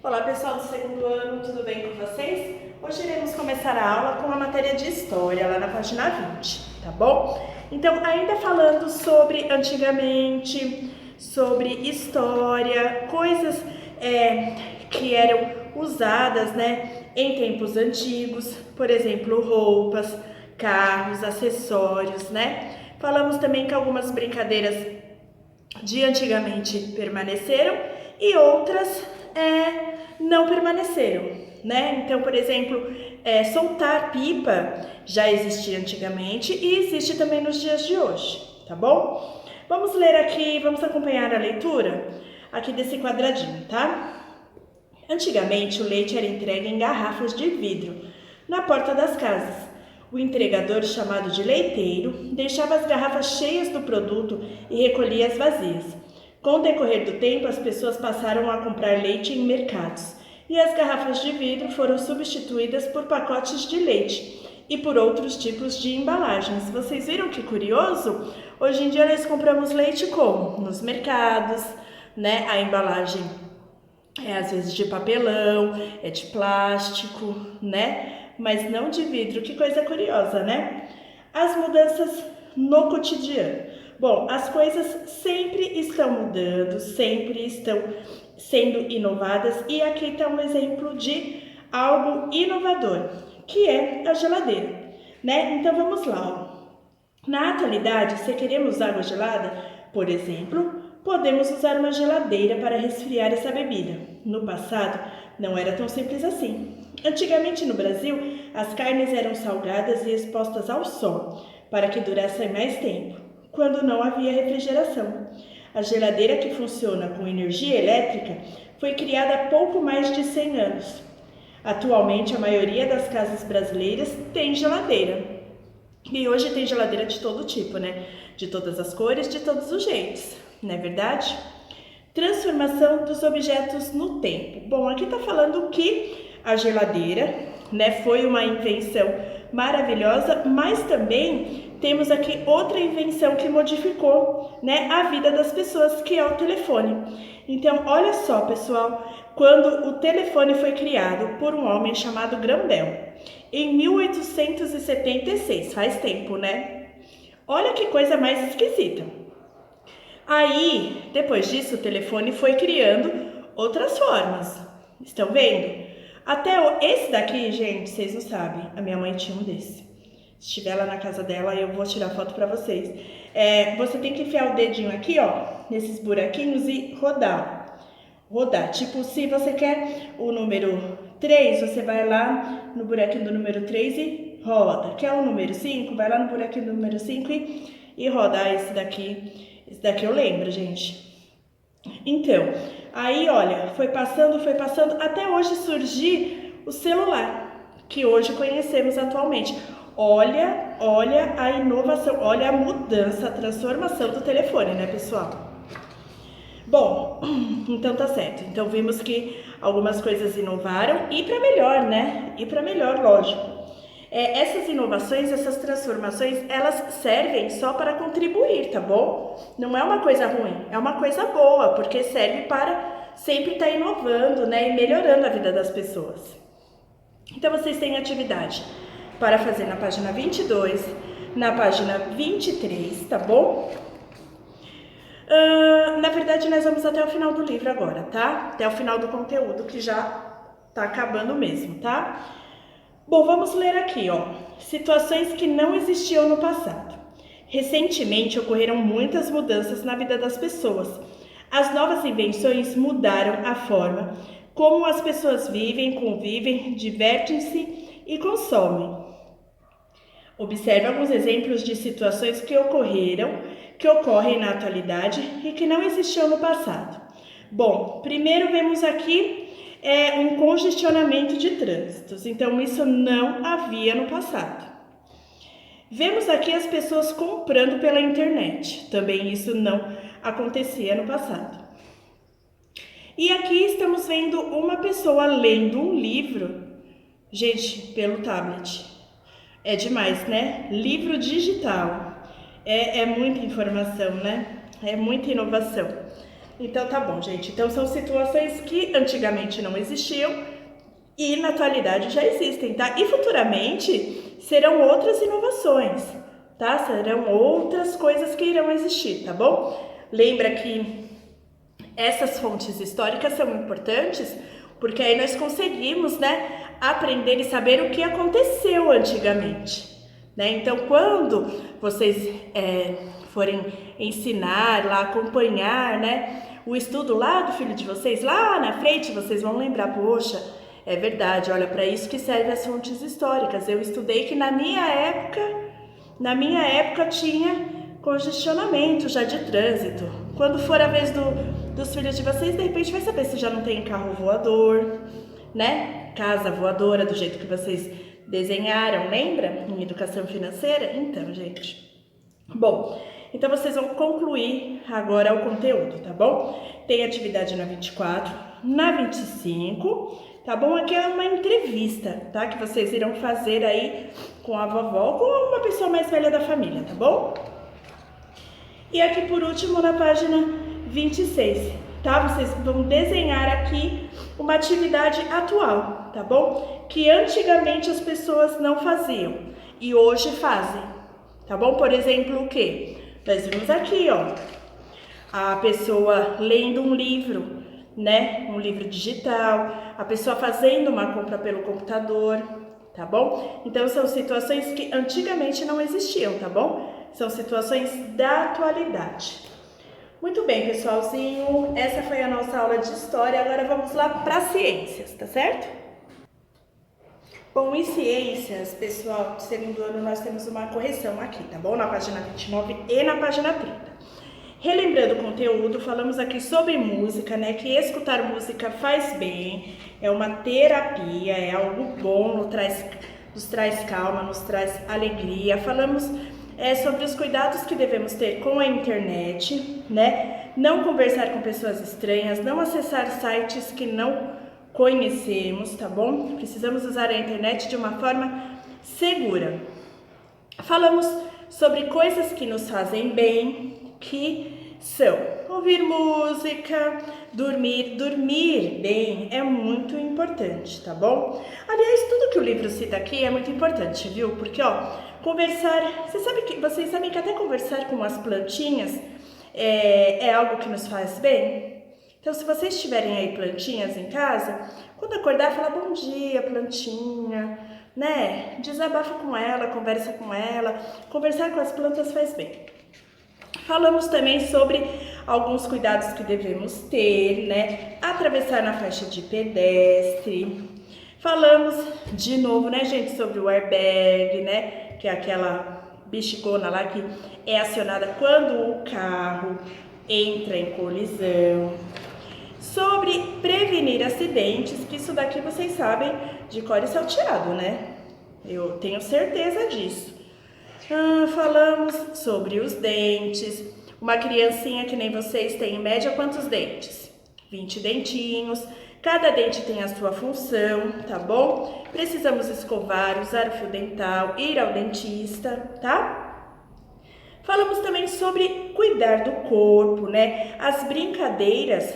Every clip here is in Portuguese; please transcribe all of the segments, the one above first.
Olá pessoal do segundo ano, tudo bem com vocês? Hoje iremos começar a aula com a matéria de História, lá na página 20, tá bom? Então, ainda falando sobre antigamente, sobre história, coisas que eram usadas, em tempos antigos, por exemplo, roupas, carros, acessórios, Falamos também que algumas brincadeiras de antigamente permaneceram e outras não permaneceram, Então, por exemplo, soltar pipa já existia antigamente e existe também nos dias de hoje, tá bom? Vamos ler aqui, vamos acompanhar a leitura aqui desse quadradinho, tá? Antigamente, o leite era entregue em garrafas de vidro na porta das casas. O entregador, chamado de leiteiro, deixava as garrafas cheias do produto e recolhia as vazias. Com o decorrer do tempo, as pessoas passaram a comprar leite em mercados e as garrafas de vidro foram substituídas por pacotes de leite e por outros tipos de embalagens. Vocês viram que curioso? Hoje em dia nós compramos leite como? Nos mercados, A embalagem é às vezes de papelão, é de plástico, Mas não de vidro, que coisa curiosa, As mudanças no cotidiano. Bom, as coisas sempre estão mudando, sempre estão sendo inovadas e aqui está um exemplo de algo inovador, que é a geladeira, Então vamos lá, ó. Na atualidade, se queremos água gelada, por exemplo, podemos usar uma geladeira para resfriar essa bebida. No passado, não era tão simples assim. Antigamente no Brasil, as carnes eram salgadas e expostas ao sol para que durassem mais tempo, quando não havia refrigeração. A geladeira, que funciona com energia elétrica, foi criada há pouco mais de 100 anos. Atualmente, a maioria das casas brasileiras tem geladeira. E hoje tem geladeira de todo tipo, De todas as cores, de todos os jeitos, não é verdade? Transformação dos objetos no tempo. Bom, aqui está falando que a geladeira, foi uma invenção maravilhosa, mas também temos aqui outra invenção que modificou, a vida das pessoas, que é o telefone. Então, olha só, pessoal, quando o telefone foi criado por um homem chamado Graham Bell, em 1876, faz tempo, Olha que coisa mais esquisita. Aí, depois disso, o telefone foi criando outras formas. Estão vendo? Até esse daqui, gente, vocês não sabem, a minha mãe tinha um desse. Se estiver lá na casa dela, eu vou tirar foto pra vocês. Você tem que enfiar o dedinho aqui, ó, nesses buraquinhos e rodar. Rodar. Tipo, se você quer o número 3, você vai lá no buraquinho do número 3 e roda. Quer o número 5? Vai lá no buraquinho do número 5 e roda. Esse daqui eu lembro, gente. Então, aí, olha, foi passando, até hoje surgir o celular, que hoje conhecemos atualmente. Olha a inovação, olha a mudança, a transformação do telefone, pessoal? Bom, então tá certo. Então vimos que algumas coisas inovaram e para melhor, E para melhor, lógico. Essas inovações, essas transformações, elas servem só para contribuir, tá bom? Não é uma coisa ruim, é uma coisa boa, porque serve para sempre estar inovando, e melhorando a vida das pessoas. Então vocês têm atividade para fazer na página 22, na página 23, tá bom? Na verdade, nós vamos até o final do livro agora, tá? Até o final do conteúdo, que já tá acabando mesmo, tá? Bom, vamos ler aqui, ó. Situações que não existiam no passado. Recentemente ocorreram muitas mudanças na vida das pessoas. As novas invenções mudaram a forma como as pessoas vivem, convivem, divertem-se e consomem. Observe alguns exemplos de situações que ocorrem na atualidade e que não existiam no passado. Bom, primeiro vemos aqui um congestionamento de trânsitos. Então, isso não havia no passado. Vemos aqui as pessoas comprando pela internet. Também isso não acontecia no passado. E aqui estamos vendo uma pessoa lendo um livro, gente, pelo tablet. É demais, Livro digital. É muita informação, É muita inovação. Então tá bom, gente. Então são situações que antigamente não existiam e na atualidade já existem, tá? E futuramente serão outras inovações, tá? Serão outras coisas que irão existir, tá bom? Lembra que essas fontes históricas são importantes porque aí nós conseguimos, né, aprender e saber o que aconteceu antigamente, né? Então, quando vocês forem ensinar lá, acompanhar, né, o estudo lá do filho de vocês, lá na frente, vocês vão lembrar, poxa, é verdade, olha, para isso que servem as fontes históricas. Eu estudei que na minha época tinha congestionamento já de trânsito. Quando for a vez dos filhos de vocês, de repente vai saber se já não tem carro voador, né? Casa voadora, do jeito que vocês desenharam, lembra? Em educação financeira? Então, gente. Bom, então vocês vão concluir agora o conteúdo, tá bom? Tem atividade na 24, na 25, tá bom? Aqui é uma entrevista, tá? Que vocês irão fazer aí com a vovó, com uma pessoa mais velha da família, tá bom? E aqui por último, na página 26, tá? Vocês vão desenhar aqui uma atividade atual, tá bom? Que antigamente as pessoas não faziam e hoje fazem, tá bom? Por exemplo, o quê? Nós vimos aqui, ó, a pessoa lendo um livro, né? Um livro digital, a pessoa fazendo uma compra pelo computador, tá bom? Então são situações que antigamente não existiam, tá bom? São situações da atualidade. Muito bem, pessoalzinho, essa foi a nossa aula de história. Agora vamos lá para ciências, tá certo? Bom, em ciências, pessoal, segundo ano nós temos uma correção aqui, tá bom? Na página 29 e na página 30. Relembrando o conteúdo, falamos aqui sobre música, né? Que escutar música faz bem, é uma terapia, é algo bom, nos traz calma, nos traz alegria. Falamos sobre os cuidados que devemos ter com a internet, né? Não conversar com pessoas estranhas, não acessar sites que não conhecemos, tá bom? Precisamos usar a internet de uma forma segura. Falamos sobre coisas que nos fazem bem, que são ouvir música, dormir bem é muito importante, tá bom? Aliás, tudo que o livro cita aqui é muito importante, viu? Porque, ó, conversar, vocês sabem que até conversar com as plantinhas é algo que nos faz bem? Então, se vocês tiverem aí plantinhas em casa, quando acordar, fala bom dia, plantinha, né? Desabafa com ela, conversa com ela. Conversar com as plantas faz bem. Falamos também sobre alguns cuidados que devemos ter, né? Atravessar na faixa de pedestre. Falamos de novo, né, gente, sobre o airbag, né? Que é aquela bexigona lá que é acionada quando o carro entra em colisão. Sobre prevenir acidentes, que isso daqui vocês sabem de cor e salteado, né? Eu tenho certeza disso. Falamos sobre os dentes. Uma criancinha que nem vocês tem em média quantos dentes? 20 dentinhos. Cada dente tem a sua função, tá bom? Precisamos escovar, usar o fio dental, ir ao dentista, tá? Falamos também sobre cuidar do corpo, né? As brincadeiras,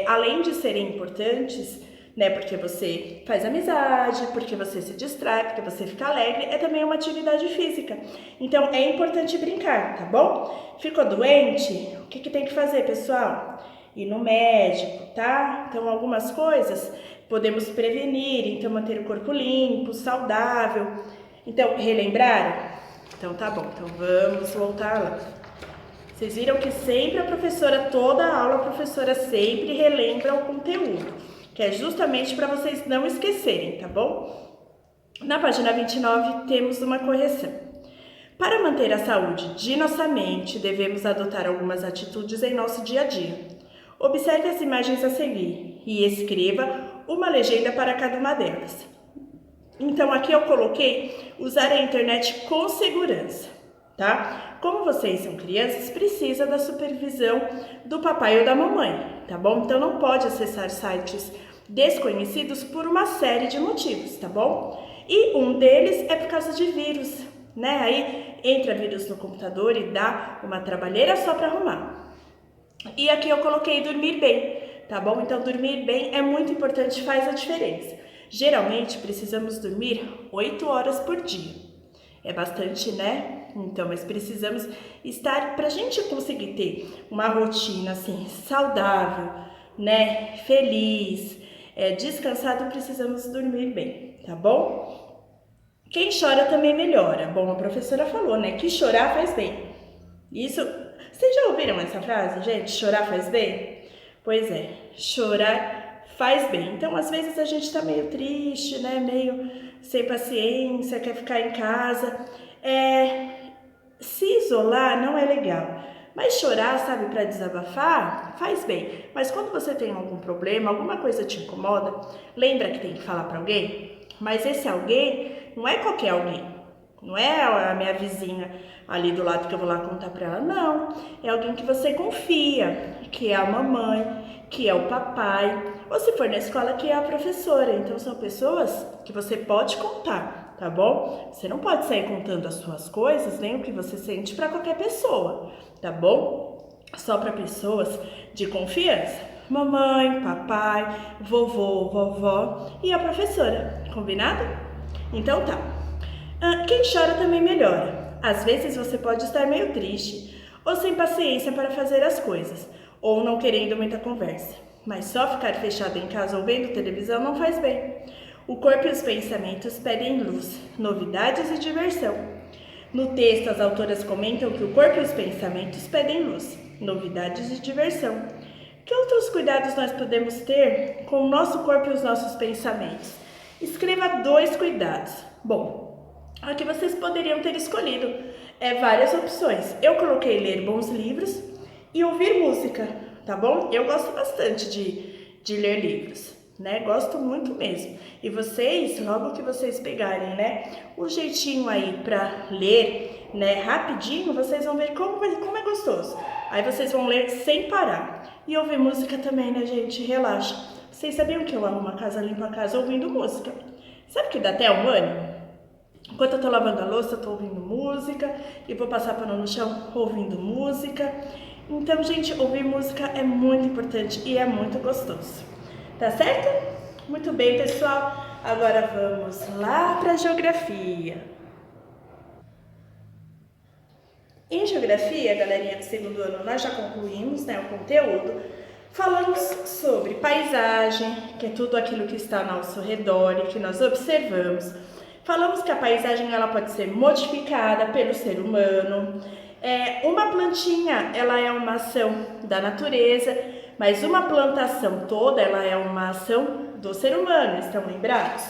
além de serem importantes, né, porque você faz amizade, porque você se distrai, porque você fica alegre, é também uma atividade física. Então, é importante brincar, tá bom? Ficou doente? O que tem que fazer, pessoal? Ir no médico, tá? Então, algumas coisas podemos prevenir, então manter o corpo limpo, saudável. Então, relembraram? Então, tá bom. Então, vamos voltar lá. Vocês viram que sempre a professora, toda a aula, a professora sempre relembra o conteúdo, que é justamente para vocês não esquecerem, tá bom? Na página 29 temos uma correção. Para manter a saúde de nossa mente, devemos adotar algumas atitudes em nosso dia a dia. Observe as imagens a seguir e escreva uma legenda para cada uma delas. Então, aqui eu coloquei usar a internet com segurança, tá? Como vocês são crianças, precisa da supervisão do papai ou da mamãe, tá bom? Então, não pode acessar sites desconhecidos por uma série de motivos, tá bom? E um deles é por causa de vírus, né? Aí entra vírus no computador e dá uma trabalheira só para arrumar. E aqui eu coloquei dormir bem, tá bom? Então, dormir bem é muito importante, faz a diferença. Geralmente, precisamos dormir 8 horas por dia. É bastante, né? Então, mas precisamos estar, pra gente conseguir ter uma rotina, assim, saudável, né? Feliz, descansado, precisamos dormir bem, tá bom? Quem chora também melhora. Bom, a professora falou, né? Que chorar faz bem. Isso, vocês já ouviram essa frase, gente? Chorar faz bem? Pois é, chorar faz bem. Então, às vezes a gente tá meio triste, né? Meio sem paciência, quer ficar em casa. Se isolar não é legal. Mas chorar, sabe, para desabafar, faz bem. Mas quando você tem algum problema, alguma coisa te incomoda, lembra que tem que falar para alguém? Mas esse alguém não é qualquer alguém. Não é a minha vizinha ali do lado que eu vou lá contar para ela, não. É alguém que você confia, que é a mamãe, que é o papai, ou se for na escola, que é a professora. Então são pessoas que você pode contar, tá bom? Você não pode sair contando as suas coisas, nem o que você sente para qualquer pessoa, tá bom? Só para pessoas de confiança. Mamãe, papai, vovô, vovó e a professora, combinado? Então tá. Quem chora também melhora. Às vezes você pode estar meio triste, ou sem paciência para fazer as coisas, ou não querendo muita conversa. Mas só ficar fechado em casa ou vendo televisão não faz bem. O corpo e os pensamentos pedem luz, novidades e diversão. No texto, as autoras comentam que o corpo e os pensamentos pedem luz, novidades e diversão. Que outros cuidados nós podemos ter com o nosso corpo e os nossos pensamentos? Escreva 2 cuidados. Bom, aqui vocês poderiam ter escolhido várias opções. Eu coloquei ler bons livros e ouvir música, tá bom? Eu gosto bastante de ler livros, né? Gosto muito mesmo. E vocês, logo que vocês pegarem, né, o jeitinho aí pra ler, né, rapidinho, vocês vão ver como é gostoso. Aí vocês vão ler sem parar. E ouvir música também, né, gente? Relaxa. Vocês sabiam que eu arrumo a casa, limpo a casa ouvindo música? Sabe que dá até um ânimo? Enquanto eu tô lavando a louça, eu tô ouvindo música e vou passar pano no chão ouvindo música. Então, gente, ouvir música é muito importante e é muito gostoso. Tá certo? Muito bem, pessoal. Agora vamos lá para a geografia. Em geografia, galerinha do segundo ano, nós já concluímos, né, o conteúdo. Falamos sobre paisagem, que é tudo aquilo que está ao nosso redor e que nós observamos. Falamos que a paisagem ela pode ser modificada pelo ser humano. Uma plantinha ela é uma ação da natureza, mas uma plantação toda ela é uma ação do ser humano. Estão lembrados?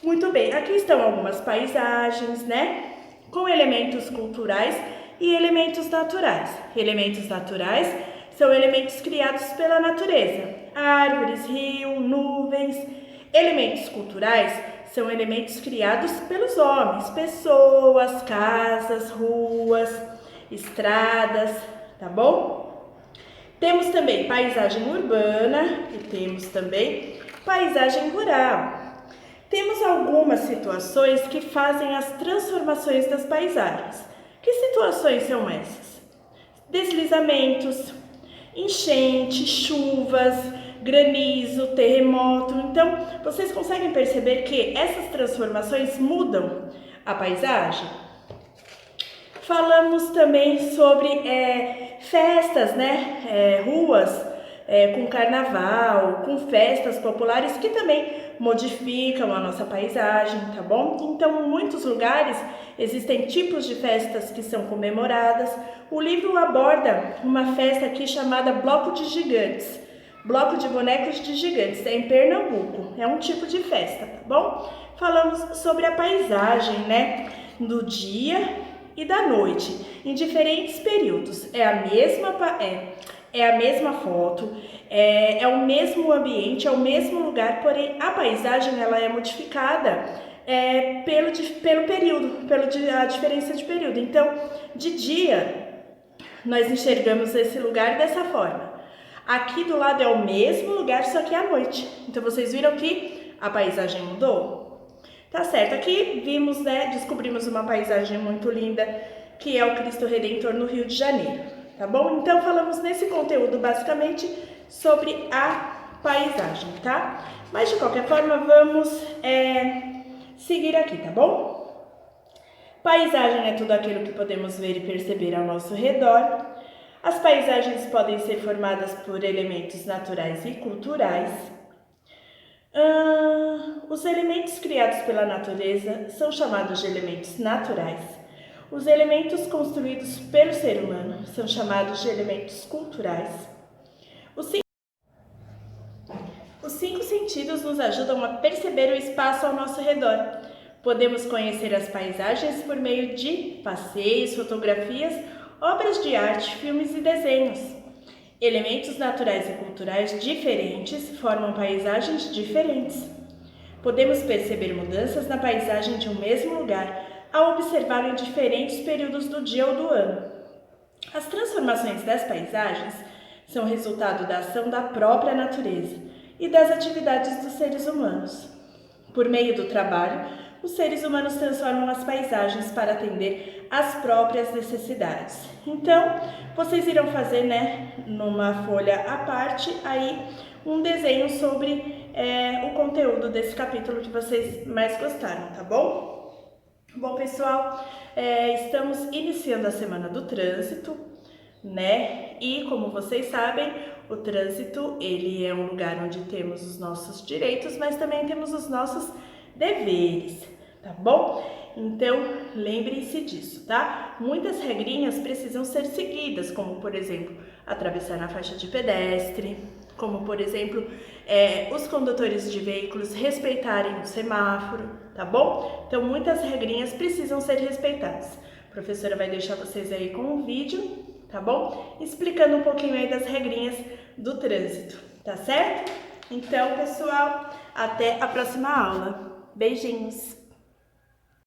Muito bem, aqui estão algumas paisagens, né? Com elementos culturais e elementos naturais. Elementos naturais são elementos criados pela natureza. Árvores, rio, nuvens. Elementos culturais são elementos criados pelos homens, pessoas, casas, ruas, estradas, tá bom? Temos também paisagem urbana e temos também paisagem rural. Temos algumas situações que fazem as transformações das paisagens. Que situações são essas? Deslizamentos, enchentes, chuvas, granizo, terremoto. Então, vocês conseguem perceber que essas transformações mudam a paisagem? Falamos também sobre festas, né? Ruas com carnaval, com festas populares que também modificam a nossa paisagem, tá bom? Então, em muitos lugares existem tipos de festas que são comemoradas. O livro aborda uma festa aqui chamada Bloco de Gigantes. Bloco de bonecos de gigantes, é em Pernambuco, é um tipo de festa, tá bom? Falamos sobre a paisagem, né, do dia e da noite, em diferentes períodos. É a mesma foto, é o mesmo ambiente, é o mesmo lugar, porém a paisagem ela é modificada pelo período, a diferença de período. Então, de dia, nós enxergamos esse lugar dessa forma. Aqui do lado é o mesmo lugar, só que à noite. Então, vocês viram que a paisagem mudou? Tá certo, aqui vimos, né, descobrimos uma paisagem muito linda, que é o Cristo Redentor no Rio de Janeiro. tá bom? Então, falamos nesse conteúdo basicamente sobre a paisagem, tá? Mas de qualquer forma, vamos seguir aqui, tá bom? Paisagem é tudo aquilo que podemos ver e perceber ao nosso redor. As paisagens podem ser formadas por elementos naturais e culturais. Os elementos criados pela natureza são chamados de elementos naturais. Os elementos construídos pelo ser humano são chamados de elementos culturais. Os 5 sentidos nos ajudam a perceber o espaço ao nosso redor. Podemos conhecer as paisagens por meio de passeios, fotografias, obras de arte, filmes e desenhos. Elementos naturais e culturais diferentes formam paisagens diferentes. Podemos perceber mudanças na paisagem de um mesmo lugar ao observar em diferentes períodos do dia ou do ano. As transformações das paisagens são resultado da ação da própria natureza e das atividades dos seres humanos. Por meio do trabalho, os seres humanos transformam as paisagens para atender às próprias necessidades. Então, vocês irão fazer, numa folha à parte, aí um desenho sobre o conteúdo desse capítulo que vocês mais gostaram, tá bom? Bom, pessoal, estamos iniciando a Semana do Trânsito, E como vocês sabem, o trânsito, ele é um lugar onde temos os nossos direitos, mas também temos os nossos deveres, tá bom? Então, lembrem-se disso, tá? Muitas regrinhas precisam ser seguidas, como, por exemplo, atravessar na faixa de pedestre, como, por exemplo, os condutores de veículos respeitarem o semáforo, tá bom? Então, muitas regrinhas precisam ser respeitadas. A professora vai deixar vocês aí com um vídeo, tá bom? Explicando um pouquinho aí das regrinhas do trânsito, tá certo? Então, pessoal, até a próxima aula. Beijinhos!